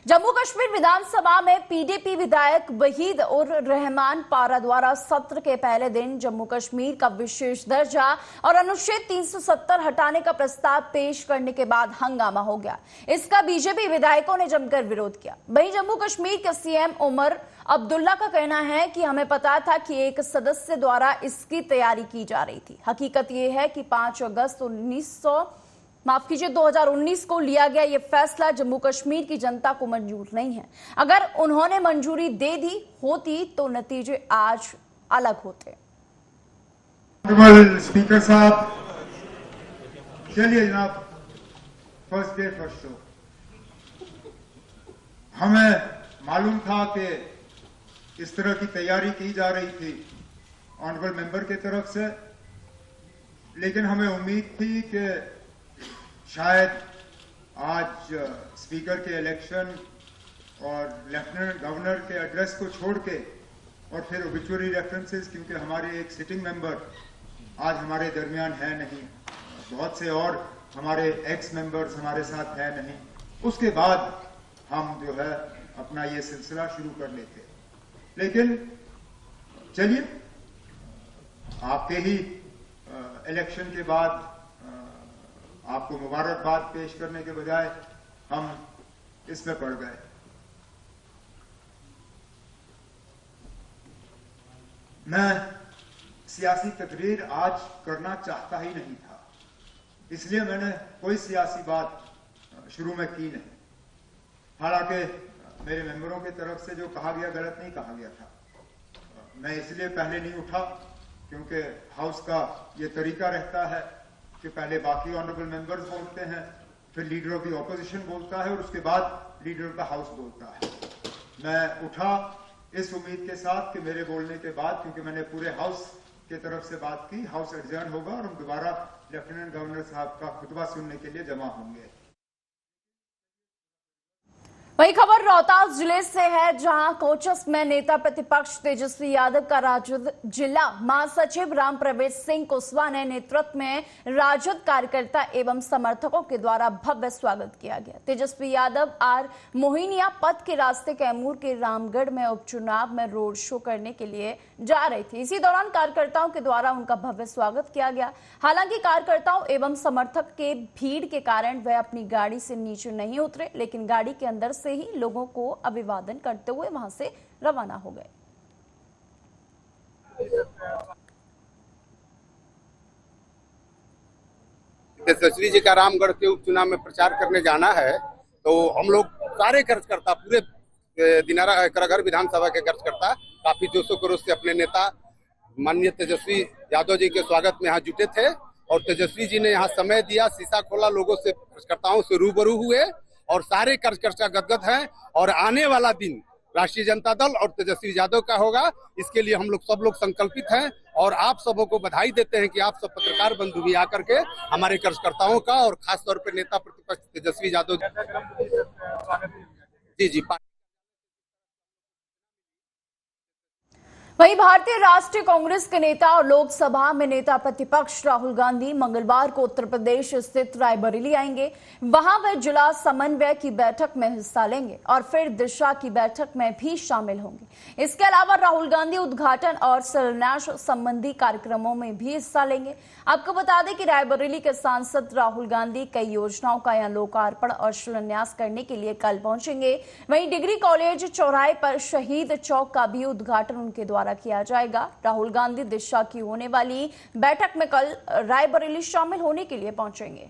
जम्मू कश्मीर विधानसभा में पीडीपी विधायक वहीद उर रहमान पारा द्वारा सत्र के पहले दिन जम्मू कश्मीर का विशेष दर्जा और अनुच्छेद 370 हटाने का प्रस्ताव पेश करने के बाद हंगामा हो गया। इसका बीजेपी विधायकों ने जमकर विरोध किया। वहीं जम्मू कश्मीर के सीएम उमर अब्दुल्ला का कहना है कि हमें पता था कि एक सदस्य द्वारा इसकी तैयारी की जा रही थी। हकीकत यह है कि 5 अगस्त 2019 को लिया गया ये फैसला जम्मू कश्मीर की जनता को मंजूर नहीं है। अगर उन्होंने मंजूरी दे दी होती तो नतीजे आज अलग होते। स्पीकर साहब, चलिए जनाब, फर्स्ट डे फर्स्ट शो। हमें मालूम था कि इस तरह की तैयारी की जा रही थी ऑनरेबल मेंबर की तरफ से, लेकिन हमें उम्मीद थी कि शायद आज स्पीकर के इलेक्शन और लेफ्टिनेंट गवर्नर के एड्रेस को छोड़ के और फिर ओबिचुअरी रेफरेंसेस, क्योंकि हमारे एक सिटिंग मेंबर आज हमारे दरमियान है नहीं, बहुत से और हमारे एक्स मेंबर्स हमारे साथ है नहीं, उसके बाद हम जो है अपना ये सिलसिला शुरू कर लेते। लेकिन चलिए, आपके ही इलेक्शन के बाद आपको मुबारकबाद पेश करने के बजाय हम इसमें पड़ गए। मैं सियासी तकरीर आज करना चाहता ही नहीं था, इसलिए मैंने कोई सियासी बात शुरू में की नहीं। हालांकि मेरे मेंबरों की तरफ से जो कहा गया गलत नहीं कहा गया था। मैं इसलिए पहले नहीं उठा क्योंकि हाउस का ये तरीका रहता है कि पहले बाकी ऑनरेबल मेंबर्स बोलते हैं, फिर लीडर ऑफ द ऑपोजिशन बोलता है और उसके बाद लीडर ऑफ द हाउस बोलता है। मैं उठा इस उम्मीद के साथ कि मेरे बोलने के बाद, क्योंकि मैंने पूरे हाउस की तरफ से बात की, हाउस एडजर्न होगा और हम दोबारा लेफ्टिनेंट गवर्नर साहब का खुतबा सुनने के लिए जमा होंगे। वही खबर रोहतास जिले से है, जहां कोचस में नेता प्रतिपक्ष तेजस्वी यादव का राजद जिला महासचिव राम प्रवेश सिंह कुशवाहा ने नेतृत्व में राजद कार्यकर्ता एवं समर्थकों के द्वारा भव्य स्वागत किया गया। तेजस्वी यादव आर मोहिनिया पथ के रास्ते कैमूर के रामगढ़ में उपचुनाव में रोड शो करने के लिए जा रहे थे। इसी दौरान कार्यकर्ताओं के द्वारा उनका भव्य स्वागत किया गया। हालांकि कार्यकर्ताओं एवं समर्थक के भीड़ के कारण वह अपनी गाड़ी से नीचे नहीं उतरे, लेकिन गाड़ी के अंदर से ही लोगों को अभिवादन करते हुए वहां से रवाना हो गए। तेजस्वी जी का रामगढ़ के उपचुनाव में प्रचार करने जाना है, तो हम लोग सारे कार्यकर्ता पूरे दिनारा कराघर विधानसभा के कार्यकर्ता काफी जोशो खरोश से अपने नेता माननीय तेजस्वी यादव जी के स्वागत में यहाँ जुटे थे। और तेजस्वी जी ने यहाँ समय दिया, शीशा खोला, लोगों से कार्यकर्ताओं से रूबरू हुए और सारे कार्यकर्ता गदगद हैं। और आने वाला दिन राष्ट्रीय जनता दल और तेजस्वी यादव का होगा, इसके लिए हम लोग सब लोग संकल्पित हैं। और आप सबों को बधाई देते हैं कि आप सब पत्रकार बंधु भी आकर के हमारे कार्यकर्ताओं का और खास तौर पर नेता प्रतिपक्ष तेजस्वी यादव जी वहीं भारतीय राष्ट्रीय कांग्रेस के नेता और लोकसभा में नेता प्रतिपक्ष राहुल गांधी मंगलवार को उत्तर प्रदेश स्थित रायबरेली आएंगे। वहां वे जिला समन्वय की बैठक में हिस्सा लेंगे और फिर दिशा की बैठक में भी शामिल होंगे। इसके अलावा राहुल गांधी उद्घाटन और शिलान्यास संबंधी कार्यक्रमों में भी हिस्सा लेंगे। आपको बता दें कि रायबरेली के सांसद राहुल गांधी कई योजनाओं का यहां लोकार्पण और शिलान्यास करने के लिए कल पहुंचेंगे। वहीं डिग्री कॉलेज चौराहे पर शहीद चौक का भी उद्घाटन उनके द्वारा किया जाएगा। राहुल गांधी दिशा की होने वाली बैठक में कल रायबरेली शामिल होने के लिए पहुंचेंगे।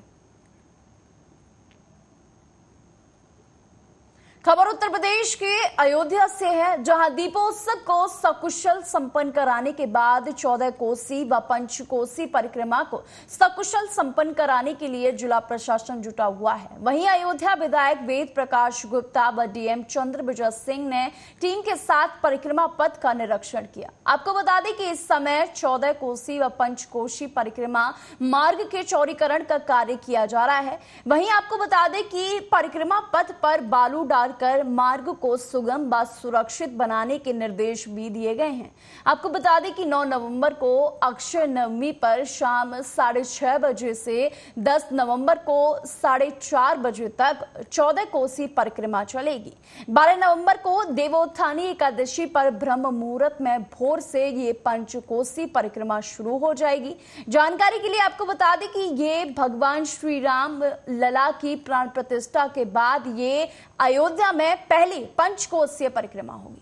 खबर उत्तर प्रदेश के अयोध्या से है, जहां दीपोत्सव को सकुशल संपन्न कराने के बाद 14 कोसी व पंचकोसी परिक्रमा को सकुशल संपन्न कराने के लिए जिला प्रशासन जुटा हुआ है। वहीं अयोध्या विधायक वेद प्रकाश गुप्ता व डीएम चंद्र विजय सिंह ने टीम के साथ परिक्रमा पथ का निरीक्षण किया। आपको बता दें कि इस समय 14 कोसी व पंचकोसी परिक्रमा मार्ग के चौड़ीकरण का कार्य किया जा रहा है। वहीं आपको बता दें कि परिक्रमा पथ पर बालू डाल विचार कर मार्ग को सुगम व सुरक्षित बनाने के निर्देश भी दिए गए हैं। आपको बता दें कि 9 नवंबर को अक्षय नवमी पर शाम 6:30 बजे से 10 नवंबर को 4:30 बजे तक 14 कोसी परिक्रमा चलेगी। 12 नवंबर को देवोत्थानी एकादशी पर ब्रह्म मुहूर्त में भोर से ये पंचकोसी परिक्रमा शुरू हो जाएगी। जानकारी के लिए आपको बता दें कि ये भगवान श्री राम लला की प्राण प्रतिष्ठा के बाद ये अयोध्या में पहली पंचकोसीय परिक्रमा होगी।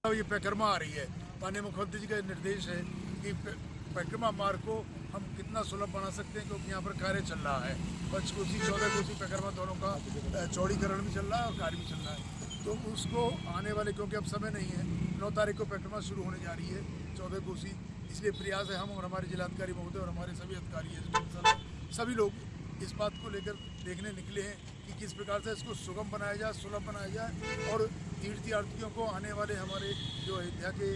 ये परिक्रमा आ रही है, माननीय मुख्यमंत्री जी का निर्देश है कि परिक्रमा मार्ग को हम कितना सुलभ बना सकते हैं, क्योंकि यहाँ पर कार्य चल रहा है। पंचकोसी 14 कोसी परिक्रमा दोनों का चौड़ीकरण भी चल रहा है और कार्य भी चल रहा है। तो उसको आने वाले, क्योंकि अब समय नहीं है, 9 तारीख को परिक्रमा शुरू होने जा रही है 14 कोसी, इसलिए प्रयास है हम और हमारे जिलाधिकारी महोदय और हमारे सभी अधिकारी सभी लोग इस बात को लेकर देखने निकले हैं कि किस प्रकार से इसको सुगम बनाया जाए, सुलभ बनाया जाए और तीर्थयात्रियों को आने वाले हमारे जो अयोध्या के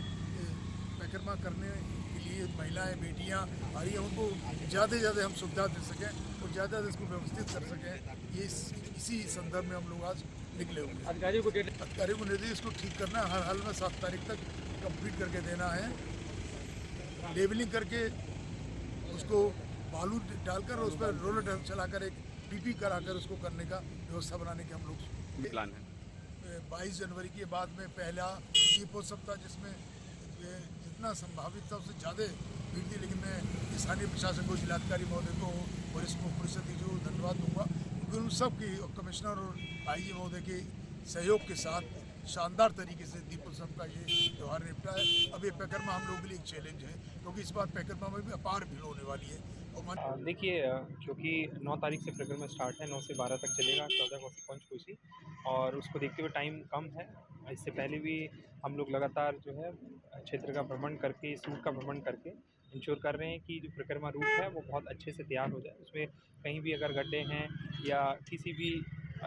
परिक्रमा करने के लिए महिलाएं बेटियां आ रही हैं उनको ज़्यादा से ज़्यादा हम सुविधा दे सकें और ज़्यादा इसको व्यवस्थित कर सकें। ये इसी संदर्भ में हम लोग आज निकले हुए हैं। अधिकारियों को निर्देश इसको ठीक करना है, हर हाल में 7 तारीख तक कंप्लीट करके देना है, लेवलिंग करके उसको बालू डालकर उस पर रोलर चलाकर एक पीपी कराकर उसको करने का व्यवस्था बनाने के हम लोग प्लान है। 22 जनवरी के बाद में पहला दीपोत्सव था जिसमें जितना संभावित था उससे ज़्यादा भीड़ थी, लेकिन मैं स्थानीय प्रशासन को, जिलाधिकारी महोदय को, वरिष्ठ मुख्य पुलिस अधीक्षक को धन्यवाद दूंगा, क्योंकि उन सब की कमिश्नर और आईजी महोदय के सहयोग के साथ शानदार तरीके से दीपोत्सव का ये त्यौहार निपटा है। अब ये परिक्रमा हम लोगों के लिए एक चैलेंज है, क्योंकि इस बार परिक्रमा में भी अपार भीड़ होने वाली है। देखिए, क्योंकि 9 तारीख से परिक्रमा स्टार्ट है, 9 से 12 तक चलेगा, 14 कोसी पंचकोसी, और उसको देखते हुए टाइम कम है। इससे पहले भी हम लोग लगातार जो है क्षेत्र का भ्रमण करके, इस रूट का भ्रमण करके इंश्योर कर रहे हैं कि जो परिक्रमा रूट है वो बहुत अच्छे से तैयार हो जाए। उसमें कहीं भी अगर गड्ढे हैं या किसी भी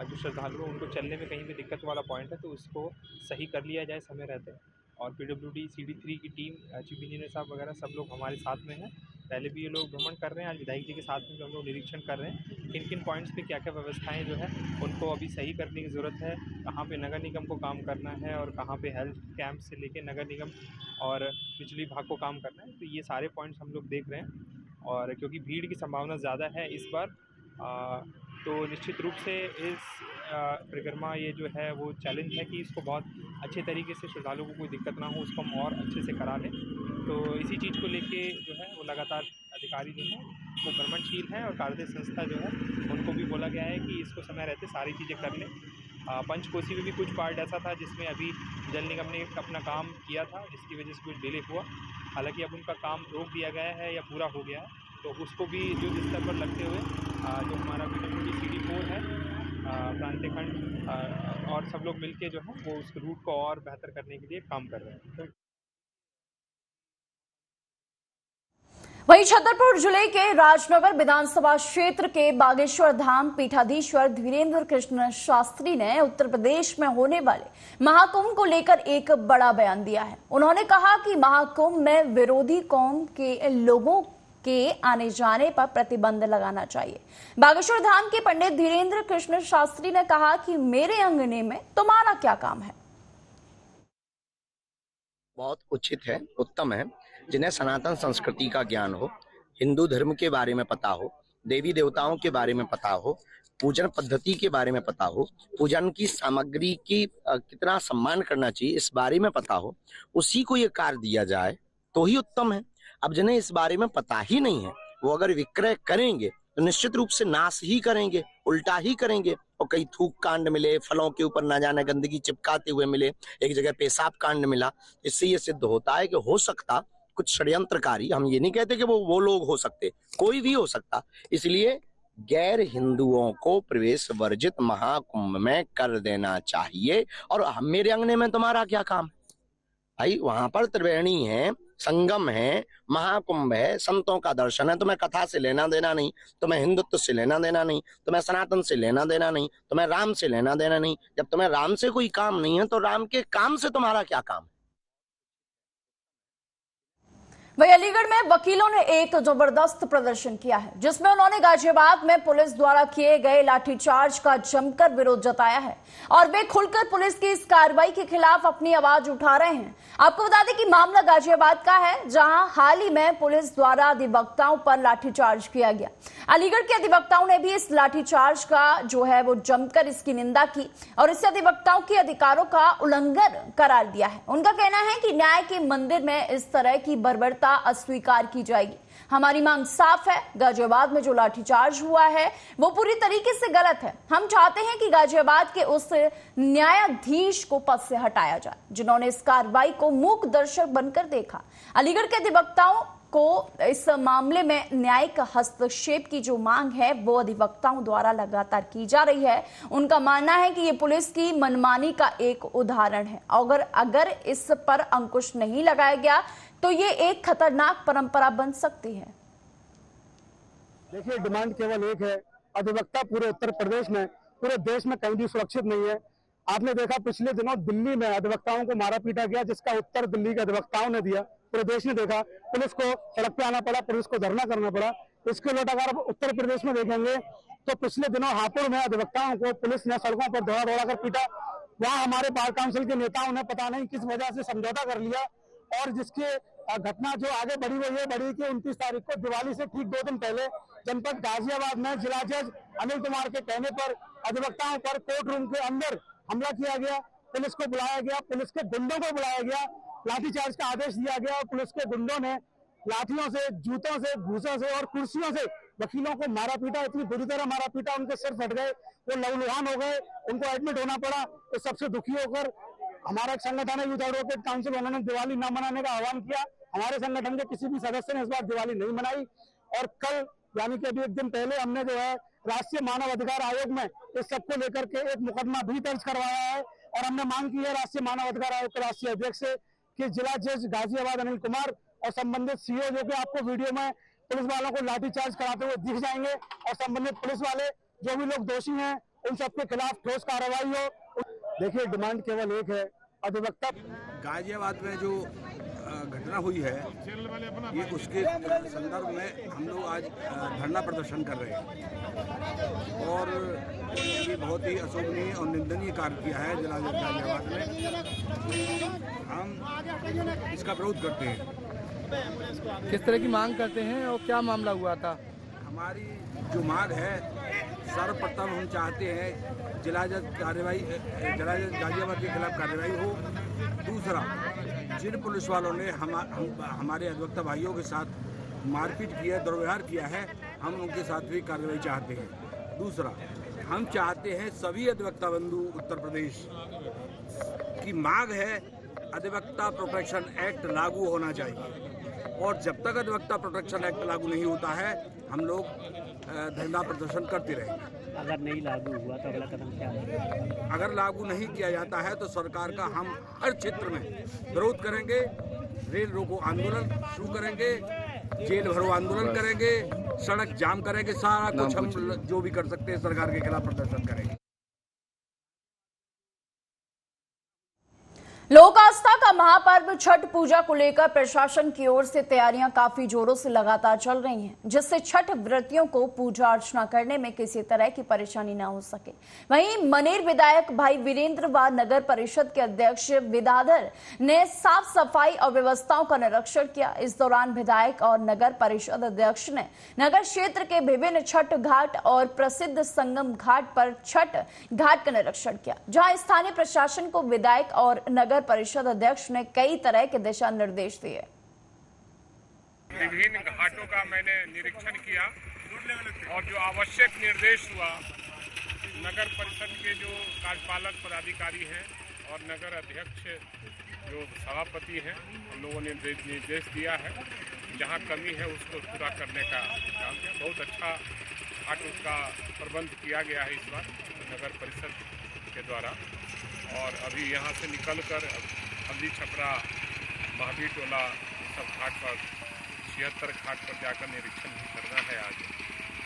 जो श्रद्धालु उनको चलने में कहीं भी दिक्कत वाला पॉइंट है तो उसको सही कर लिया जाए समय रहते। और PWD CD3 की टीम, चीफ इंजीनियर साहब वगैरह सब लोग हमारे साथ में हैं। पहले भी ये लोग भ्रमण कर रहे हैं, आज विधायक जी के साथ में भी हम लोग निरीक्षण कर रहे हैं किन किन पॉइंट्स पे क्या क्या व्यवस्थाएं जो है उनको अभी सही करने की ज़रूरत है, कहाँ पे नगर निगम को काम करना है और कहाँ पे हेल्थ कैंप से लेके नगर निगम और बिजली विभाग को काम करना है। तो ये सारे पॉइंट्स हम लोग देख रहे हैं, और क्योंकि भीड़ की संभावना ज़्यादा है इस बार, तो निश्चित रूप से इस परिक्रमा ये जो है वो चैलेंज है कि इसको बहुत अच्छे तरीके से श्रद्धालुओं को कोई दिक्कत ना हो, उसको हम और अच्छे से करा लें। तो इसी चीज़ को लेके जो है वो लगातार अधिकारी जो है वो भ्रमणशील हैं, और कार्यदल संस्था जो है उनको भी बोला गया है कि इसको समय रहते सारी चीज़ें कर लें। पंचकोसी में भी कुछ पार्ट ऐसा था जिसमें अभी जल निगम ने अपना काम किया था, जिसकी वजह से कुछ डिले हुआ। हालांकि अब उनका काम रोक दिया गया है या पूरा हो गया है, तो उसको भी जो स्तर पर लगते हुए जो हमारा PWD CD4 है, प्रांतीय खंड और सब लोग मिलके जो है वो उस रूट को और बेहतर करने के लिए काम कर रहे हैं। वहीं छतरपुर जिले के राजनगर विधानसभा क्षेत्र के बागेश्वर धाम पीठाधीश्वर धीरेन्द्र कृष्ण शास्त्री ने उत्तर प्रदेश में होने वाले महाकुंभ को लेकर एक बड़ा बयान दिया है। उन्होंने कहा कि महाकुंभ में विरोधी कौम के लोगों के आने जाने पर प्रतिबंध लगाना चाहिए। बागेश्वर धाम के पंडित धीरेन्द्र कृष्ण शास्त्री ने कहा कि मेरे अंगने में तुम्हारा क्या काम है। बहुत उचित है, उत्तम है, जिन्हें सनातन संस्कृति का ज्ञान हो, हिंदू धर्म के बारे में पता हो, देवी देवताओं के बारे में पता हो, पूजन पद्धति के बारे में पता हो, पूजन की सामग्री की कितना सम्मान करना चाहिए इस बारे में पता हो, उसी को ये कार्य दिया जाए तो ही उत्तम है। अब जिन्हें इस बारे में पता ही नहीं है वो अगर विक्रय करेंगे तो निश्चित रूप से नाश ही करेंगे, उल्टा ही करेंगे। और कई थूक कांड मिले, फलों के ऊपर ना जाने गंदगी चिपकाते हुए मिले, एक जगह पेशाब कांड मिला। इससे ये सिद्ध होता है कि हो सकता कुछ षड्यंत्रकारी, हम ये नहीं कहते कि वो लोग हो सकते, कोई भी हो सकता। इसलिए गैर हिंदुओं को प्रवेश वर्जित महाकुंभ में कर देना चाहिए। और मेरे अंगने में तुम्हारा क्या काम भाई? वहां पर त्रिवेणी है, संगम है, महाकुंभ है, संतों का दर्शन है। तुम्हें कथा से लेना देना नहीं, तुम्हें हिंदुत्व से लेना देना नहीं, तुम्हें सनातन से लेना देना नहीं, तुम्हें राम से लेना देना नहीं। जब तुम्हें राम से कोई काम नहीं है तो राम के काम से तुम्हारा क्या काम है? वहीं अलीगढ़ में वकीलों ने एक जबरदस्त प्रदर्शन किया है, जिसमें उन्होंने गाजियाबाद में पुलिस द्वारा किए गए लाठीचार्ज का जमकर विरोध जताया है और वे खुलकर पुलिस की इस कार्रवाई के खिलाफ अपनी आवाज उठा रहे हैं। आपको बता दें कि मामला गाजियाबाद का है, जहां हाल ही में पुलिस द्वारा अधिवक्ताओं पर लाठीचार्ज किया गया। अलीगढ़ के अधिवक्ताओं ने भी इस लाठीचार्ज का जो है वो जमकर इसकी निंदा की और इसे अधिवक्ताओं के अधिकारों का उल्लंघन करार दिया है। उनका कहना है कि न्याय के मंदिर में इस तरह की बर्बरता अस्वीकार की जाएगी। हमारी मांग साफ है, गाजियाबाद में जो लाठीचार्ज हुआ है वो पूरी तरीके से गलत है। हम चाहते हैं कि गाजियाबाद के उस न्यायाधीश को पद से हटाया जाए जिन्होंने इस कार्रवाई को मूक दर्शक बनकर देखा। अलीगढ़ के अधिवक्ताओं को इस मामले में न्यायिक हस्तक्षेप की जो मांग है वो अधिवक्ताओं द्वारा लगातार की जा रही है। उनका मानना है कि ये पुलिस की मनमानी का एक उदाहरण है। अगर इस पर अंकुश नहीं लगाया गया तो ये एक खतरनाक परंपरा बन सकती है। देखिए, डिमांड केवल एक है, अधिवक्ता पूरे उत्तर प्रदेश में, पूरे देश में कहीं भी सुरक्षित नहीं है। आपने देखा पिछले दिनों दिल्ली में अधिवक्ताओं को मारा पीटा गया, जिसका उत्तर दिल्ली के अधिवक्ताओं ने दिया। पूरे देश ने देखा, पुलिस को सड़क पे आना पड़ा, पुलिस को धरना करना पड़ा। इसके उलट अगर उत्तर प्रदेश में देखेंगे तो पिछले दिनों हापुड़ में अधिवक्ताओं को पुलिस ने सड़कों पर दौड़ा कर पीटा। वहां हमारे बार काउंसिल के नेताओं ने पता नहीं किस वजह से समझौता कर लिया और जिसके घटना जो आगे बढ़ी हुई है बढ़ी कि 29 तारीख को दिवाली से ठीक 2 दिन पहले जनपद गाजियाबाद में जिला जज अनिल कुमार के कहने पर अधिवक्ताओं पर कोर्ट रूम के अंदर हमला किया गया। पुलिस को बुलाया गया, पुलिस के गुंडों को बुलाया गया, लाठीचार्ज का आदेश दिया गया और पुलिस के गुंडों ने लाठियों से, जूतों से, घूसों से और कुर्सियों से वकीलों को मारा पीटा। इतनी बुरी तरह मारा पीटा, उनके सिर फट गए, वो लहूलुहान हो गए, उनको एडमिट होना पड़ा। तो सबसे दुखी होकर हमारा एक संगठन है यूथ एडवोकेट काउंसिल, उन्होंने दिवाली न मनाने का आह्वान किया। हमारे संगठन के किसी भी सदस्य ने इस बार दिवाली नहीं मनाई और कल यानी कि अभी 1 दिन पहले हमने जो है राष्ट्रीय मानव अधिकार आयोग में इस सबको लेकर के एक मुकदमा भी दर्ज करवाया है और हमने मांग की है राष्ट्रीय मानव अधिकार आयोग के राष्ट्रीय अध्यक्ष से कि जिला जज गाजियाबाद अनिल कुमार और संबंधित सीओ जो कि आपको वीडियो में पुलिस वालों को लाठीचार्ज कराते हुए दिख जाएंगे और संबंधित पुलिस वाले जो भी लोग दोषी हैं उन सबके खिलाफ ठोस कार्रवाई हो। देखिए, डिमांड केवल एक है, अधिवक्ता गाजियाबाद में जो घटना हुई है ये उसके संदर्भ में हम लोग आज धरना प्रदर्शन कर रहे हैं और ये बहुत ही अशोभनीय और निंदनीय कार्य किया है जिला जज गाजियाबाद ने। हम इसका विरोध करते हैं। किस तरह की मांग करते हैं और क्या मामला हुआ था? हमारी जो मांग है, सर्वप्रथम हम चाहते हैं जिला जज गाजियाबाद के खिलाफ कार्रवाई हो। दूसरा, जिन पुलिस वालों ने हमारे अधिवक्ता भाइयों के साथ मारपीट किया, दुर्व्यवहार किया है, हम उनके साथ भी कार्रवाई चाहते हैं। दूसरा, हम चाहते हैं सभी अधिवक्ता बंधु उत्तर प्रदेश की मांग है अधिवक्ता प्रोटेक्शन एक्ट लागू होना चाहिए और जब तक अधिवक्ता प्रोटेक्शन एक्ट लागू नहीं होता है हम लोग धरना प्रदर्शन करते रहेंगे। अगर नहीं लागू हुआ तो अगला कदम क्या है? अगर लागू नहीं किया जाता है तो सरकार का हम हर क्षेत्र में विरोध करेंगे, रेल रोको आंदोलन शुरू करेंगे, जेल भरो आंदोलन करेंगे, सड़क जाम करेंगे, सारा कुछ हम जो भी कर सकते हैं सरकार के खिलाफ प्रदर्शन करेंगे। लोक आस्था का महापर्व छठ पूजा को लेकर प्रशासन की ओर से तैयारियां काफी जोरों से लगातार चल रही हैं, जिससे छठ व्रतियों को पूजा अर्चना करने में किसी तरह की परेशानी न हो सके। वहीं मनेर विधायक भाई वीरेंद्र व नगर परिषद के अध्यक्ष विद्याधर ने साफ सफाई और व्यवस्थाओं का निरीक्षण किया। इस दौरान विधायक और नगर परिषद अध्यक्ष ने नगर क्षेत्र के विभिन्न छठ घाट और प्रसिद्ध संगम घाट पर छठ घाट का निरीक्षण किया, जहाँ स्थानीय प्रशासन को विधायक और नगर परिषद अध्यक्ष ने कई तरह के दिशा निर्देश दिए। विभिन्न घाटों का मैंने निरीक्षण किया और जो आवश्यक निर्देश हुआ नगर परिषद के जो कार्यपालक पदाधिकारी हैं और नगर अध्यक्ष जो सभापति हैं उन लोगों ने निर्देश दिया है। जहां कमी है उसको पूरा करने का काम किया। बहुत अच्छा घाट का प्रबंध किया गया है इस बार नगर परिषद के द्वारा। और अभी यहाँ से निकलकर हल्दी छपरा महावीर टोला सब घाट पर 76 घाट पर जाकर निरीक्षण भी करना है आज।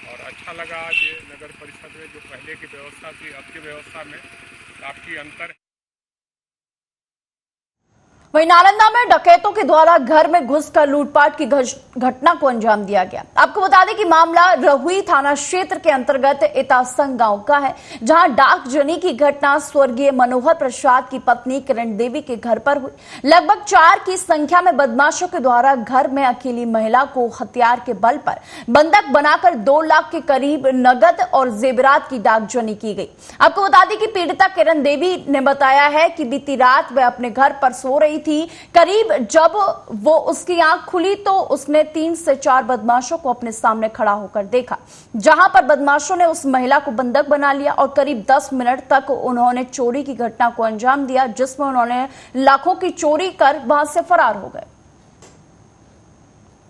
और अच्छा लगा आज नगर परिषद में जो पहले की व्यवस्था थी अब की व्यवस्था में काफ़ी अंतर है। वहीं नालंदा में डकैतों के द्वारा घर में घुसकर लूटपाट की घटना को अंजाम दिया गया। आपको बता दें कि मामला रहुई थाना क्षेत्र के अंतर्गत इतासंग गांव का है, जहां डाकजनी की घटना स्वर्गीय मनोहर प्रसाद की पत्नी किरण देवी के घर पर हुई। लगभग 4 की संख्या में बदमाशों के द्वारा घर में अकेली महिला को हथियार के बल पर बंधक बनाकर 2 लाख के करीब नगद और जेवरात की डाकजनी की गई। आपको बता दें कि पीड़िता किरण देवी ने बताया है कि बीती रात वह अपने घर पर सो रही थी। करीब जब वो उसकी आंख खुली तो उसने 3 से 4 बदमाशों को अपने सामने खड़ा होकर देखा, जहां पर बदमाशों ने उस महिला को बंधक बना लिया और करीब 10 मिनट तक उन्होंने चोरी की घटना को अंजाम दिया, जिसमें उन्होंने लाखों की चोरी कर वहां से फरार हो गए।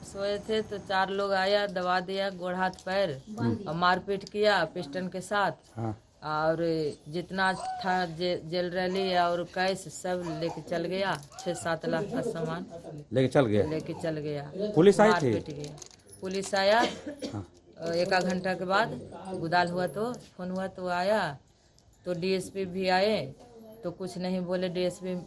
सोए थे तो 4 लोग आया, दबा दिया गोड़ हाथ पैर और मारपीट किया पिस्टन के साथ। और जितना था जेल रैली और कैश सब लेके चल गया। 6-7 लाख का सामान लेके चल गया। पुलिस आई थी? पुलिस आया 1 घंटा के बाद गुदाल हुआ तो फोन हुआ तो आया, तो डीएसपी भी आए तो कुछ नहीं बोले। डीएसपी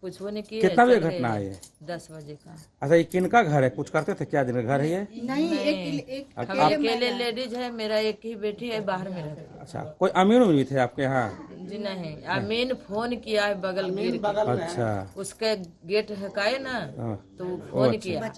कुछ वो नहीं किए। कितना बजे घटना है? 10 बजे का। अच्छा, ये किनका घर है? कुछ करते थे क्या? दिन घर है ये? नहीं, हम अकेले लेडीज है, मेरा एक ही बेटी है, बाहर में रहती है। अच्छा, कोई अमीन भी थे आपके यहाँ? जी नहीं, अमीन फोन किया है बगल गिर के। अच्छा, उसके गेट हकाए ना तो फोन किया।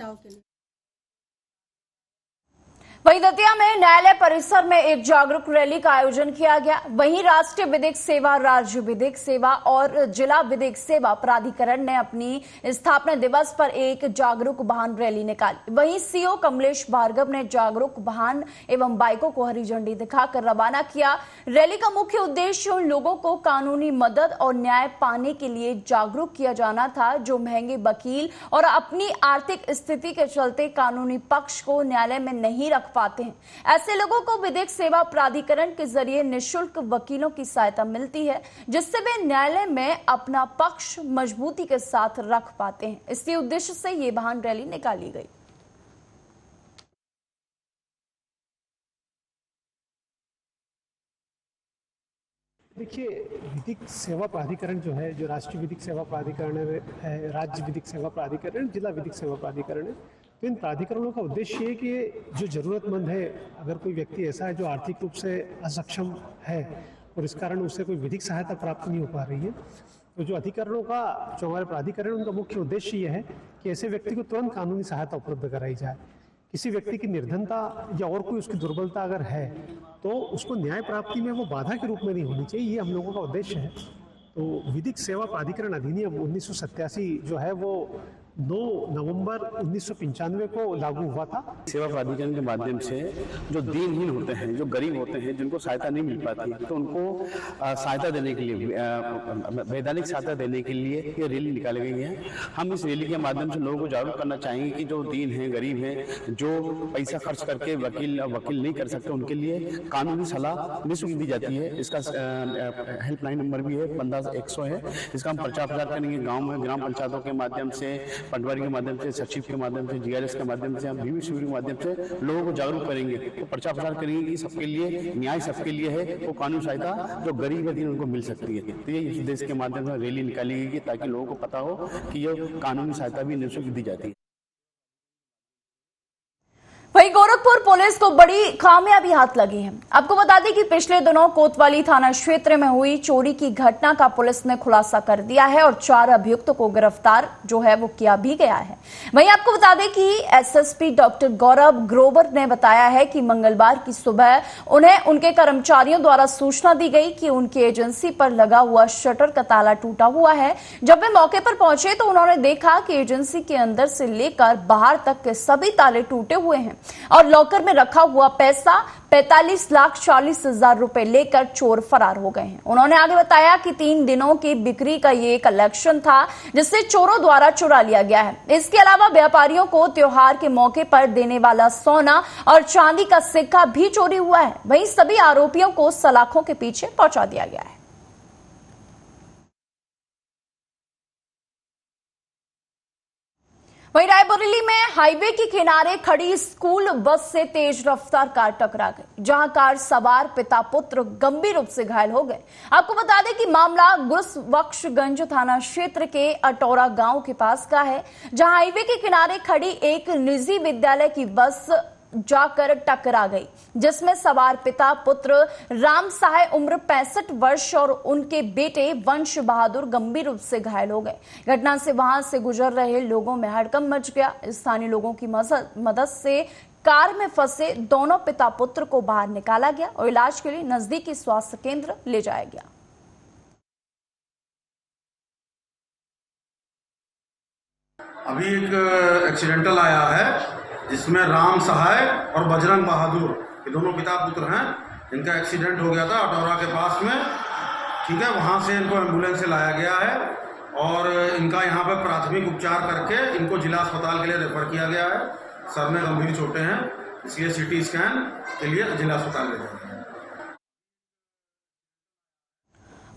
वहीं दतिया में न्यायालय परिसर में एक जागरूक रैली का आयोजन किया गया। वहीं राष्ट्रीय विधिक सेवा, राज्य विधिक सेवा और जिला विधिक सेवा प्राधिकरण ने अपनी स्थापना दिवस पर एक जागरूक वाहन रैली निकाली। वहीं सीओ कमलेश भार्गव ने जागरूक वाहन एवं बाइकों को हरी झंडी दिखाकर रवाना किया। रैली का मुख्य उद्देश्य उन लोगों को कानूनी मदद और न्याय पाने के लिए जागरूक किया जाना था जो महंगे वकील और अपनी आर्थिक स्थिति के चलते कानूनी पक्ष को न्यायालय में नहीं रख पाते हैं। ऐसे लोगों को विधिक सेवा प्राधिकरण के जरिए निःशुल्क वकीलों की सहायता मिलती है, जिससे वे न्यायालय में अपना पक्ष मजबूती के साथ रख पाते हैं। इसी उद्देश्य से ये वाहन रैली निकाली गई। देखिए, विधिक सेवा प्राधिकरण जो है, जो राष्ट्रीय विधिक सेवा प्राधिकरण है, राज्य विधिक सेवा प्राधिकरण, जिला विधिक सेवा प्राधिकरण है, तो इन प्राधिकरणों का उद्देश्य ये कि जो ज़रूरतमंद है, अगर कोई व्यक्ति ऐसा है जो आर्थिक रूप से असक्षम है और इस कारण उसे कोई विधिक सहायता प्राप्त नहीं हो पा रही है, तो जो अधिकरणों का, जो हमारे प्राधिकरण, उनका मुख्य उद्देश्य ये है कि ऐसे व्यक्ति को तुरंत कानूनी सहायता उपलब्ध कराई जाए। किसी व्यक्ति की निर्धनता या और कोई उसकी दुर्बलता अगर है तो उसको न्याय प्राप्ति में वो बाधा के रूप में नहीं होनी चाहिए, ये हम लोगों का उद्देश्य है। तो विधिक सेवा प्राधिकरण अधिनियम 1987 जो है वो 9 नवंबर 1995 को लागू हुआ था। सेवा प्राधिकरण के माध्यम से जो दीनहीन होते हैं, जो गरीब होते हैं, जिनको सहायता नहीं मिल पाती, तो उनको सहायता देने के लिए, वैधानिक सहायता देने के लिए ये रैली निकाली गई है। हम इस रैली के माध्यम से लोगों को जागरूक करना चाहेंगे कि जो दीन हैं, गरीब हैं, जो पैसा खर्च करके वकील नहीं कर सकते, उनके लिए कानूनी सलाह निःशुल्क दी जाती है। इसका हेल्पलाइन नंबर भी है, 15-100 है। इसका हम प्रचार प्रसार करेंगे गाँव में, ग्राम पंचायतों के माध्यम से, पटवारी के माध्यम से, सचिव के माध्यम से, जीआरएस के माध्यम से, हम विभिन्न शिविर के माध्यम से लोगों को जागरूक करेंगे, तो प्रचार प्रसार करेंगे कि सबके लिए न्याय, सबके लिए है, वो कानूनी सहायता जो गरीब है उनको मिल सकती है। तो ये इस देश के माध्यम से रैली निकाली गई ताकि लोगों को पता हो कि ये कानूनी सहायता भी निःशुल्क दी जाती है। वहीं गोरखपुर पुलिस को बड़ी कामयाबी हाथ लगी है। आपको बता दें कि पिछले दिनों कोतवाली थाना क्षेत्र में हुई चोरी की घटना का पुलिस ने खुलासा कर दिया है और 4 अभियुक्तों को गिरफ्तार जो है वो किया भी गया है। वहीं आपको बता दें कि एसएसपी डॉक्टर गौरव ग्रोवर ने बताया है कि मंगलवार की सुबह उन्हें उनके कर्मचारियों द्वारा सूचना दी गई कि उनकी एजेंसी पर लगा हुआ शटर का ताला टूटा हुआ है। जब वे मौके पर पहुंचे तो उन्होंने देखा कि एजेंसी के अंदर से लेकर बाहर तक के सभी ताले टूटे हुए हैं और लॉकर में रखा हुआ पैसा 45,40,000 रुपए लेकर चोर फरार हो गए हैं। उन्होंने आगे बताया कि 3 दिनों की बिक्री का ये कलेक्शन था जिससे चोरों द्वारा चुरा लिया गया है। इसके अलावा व्यापारियों को त्योहार के मौके पर देने वाला सोना और चांदी का सिक्का भी चोरी हुआ है। वहीं सभी आरोपियों को सलाखों के पीछे पहुंचा दिया गया है। वहीं रायबरेली में हाईवे के किनारे खड़ी स्कूल बस से तेज रफ्तार कार टकरा गई, जहां कार सवार पिता पुत्र गंभीर रूप से घायल हो गए। आपको बता दें कि मामला गुरुबख्शगंज थाना क्षेत्र के अटौरा गांव के पास का है, जहां हाईवे के किनारे खड़ी एक निजी विद्यालय की बस जाकर टकरा गई, जिसमें सवार पिता पुत्र राम सहाय उम्र 65 वर्ष और उनके बेटे वंश बहादुर गंभीर रूप से घायल हो गए। घटना से वहां से गुजर रहे लोगों में हड़कंप मच गया। स्थानीय लोगों की मदद से कार में फंसे दोनों पिता पुत्र को बाहर निकाला गया और इलाज के लिए नजदीकी स्वास्थ्य केंद्र ले जाया गया। अभी एक एक्सीडेंटल आया है जिसमें राम सहाय और बजरंग बहादुर ये दोनों पिता पुत्र हैं। इनका एक्सीडेंट हो गया था अटौरा के पास में, ठीक है। वहां से इनको एम्बुलेंस से लाया गया है और इनका यहाँ पे प्राथमिक उपचार करके इनको जिला अस्पताल के लिए रेफर किया गया है। सर में गंभीर चोटें हैं, इसलिए सिटी स्कैन के लिए जिला अस्पताल ले जाए।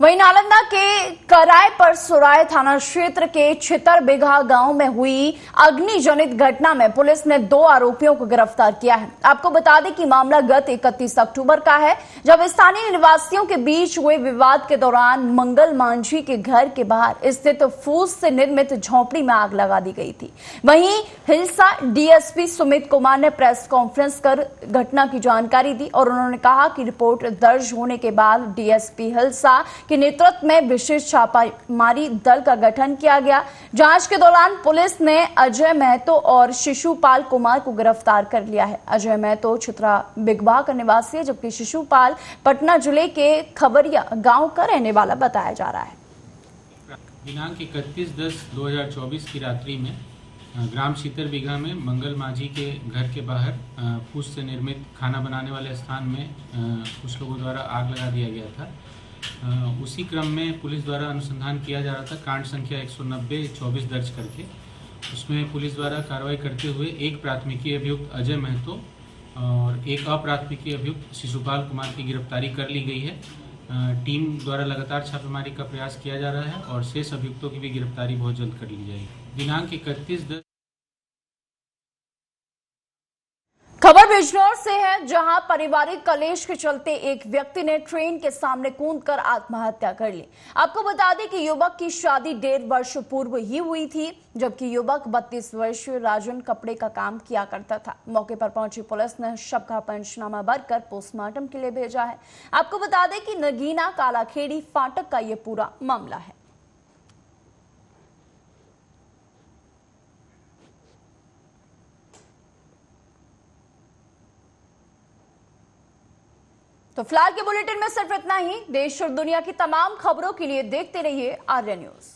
वहीं नालंदा के कराय पर सुराय थाना क्षेत्र के छितरबिघा गांव में हुई अग्निजनित घटना में पुलिस ने 2 आरोपियों को गिरफ्तार किया है। आपको बता दें कि मामला गत 31 अक्टूबर का है, जब स्थानीय निवासियों के बीच हुए विवाद के दौरान मंगल मांझी के घर के बाहर स्थित फूस से निर्मित झोपड़ी में आग लगा दी गई थी। वहीं हिलसा डीएसपी सुमित कुमार ने प्रेस कॉन्फ्रेंस कर घटना की जानकारी दी और उन्होंने कहा कि रिपोर्ट दर्ज होने के बाद डीएसपी हिलसा के नेतृत्व में विशेष छापामारी दल का गठन किया गया। जांच के दौरान पुलिस ने अजय महतो और शिशुपाल कुमार को गिरफ्तार कर लिया है। अजय महतो छितरा बिगवा का निवासी है, जबकि शिशुपाल पटना जिले के खबरिया गांव का रहने वाला बताया जा रहा है। दिनांक 31/10/2024 की रात्रि में ग्राम छितरबिघा में मंगल माझी के घर के बाहर फूस से निर्मित खाना बनाने वाले स्थान में कुछ लोगों द्वारा आग लगा दिया गया था। उसी क्रम में पुलिस द्वारा अनुसंधान किया जा रहा था। कांड संख्या 190/24 दर्ज करके उसमें पुलिस द्वारा कार्रवाई करते हुए एक प्राथमिकी अभियुक्त अजय महतो और एक अप्राथमिकी अभियुक्त शिशुपाल कुमार की गिरफ्तारी कर ली गई है। टीम द्वारा लगातार छापेमारी का प्रयास किया जा रहा है और शेष अभियुक्तों की भी गिरफ्तारी बहुत जल्द कर ली जाएगी। दिनांक 31 खबर बिजनौर से है, जहां पारिवारिक कलेश के चलते एक व्यक्ति ने ट्रेन के सामने कूदकर आत्महत्या कर ली। आपको बता दें कि युवक की शादी 1.5 वर्ष पूर्व ही हुई थी, जबकि युवक 32 वर्षीय राजन कपड़े का काम किया करता था। मौके पर पहुंची पुलिस ने शव का पंचनामा भरकर पोस्टमार्टम के लिए भेजा है। आपको बता दें कि नगीना कालाखेड़ी फाटक का यह पूरा मामला है। तो फिलहाल के बुलेटिन में सिर्फ इतना ही। देश और दुनिया की तमाम खबरों के लिए देखते रहिए आर्या न्यूज।